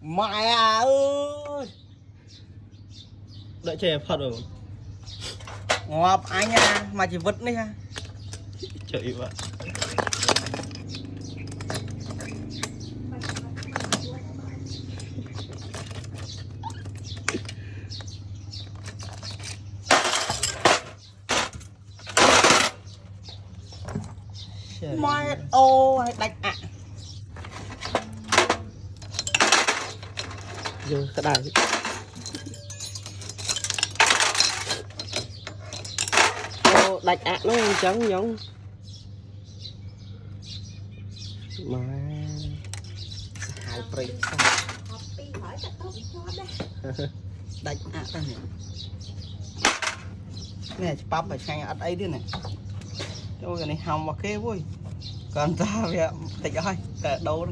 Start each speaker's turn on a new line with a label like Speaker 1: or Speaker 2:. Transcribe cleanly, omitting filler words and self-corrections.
Speaker 1: mày à ơi
Speaker 2: đợi chè phật rồi
Speaker 1: ngọt anh à mà chỉ vứt đi ha
Speaker 2: trời vậy
Speaker 1: mày ô hay đánh ạ
Speaker 2: giờ cái đài ô đánh ạ nó trắng giống mà
Speaker 1: hai prey đánh ạ ta nè nè bắp phải xanh ăn ấy đi này ôi cái này hồng mà kê vui còn ta về tịch ơi cả đâu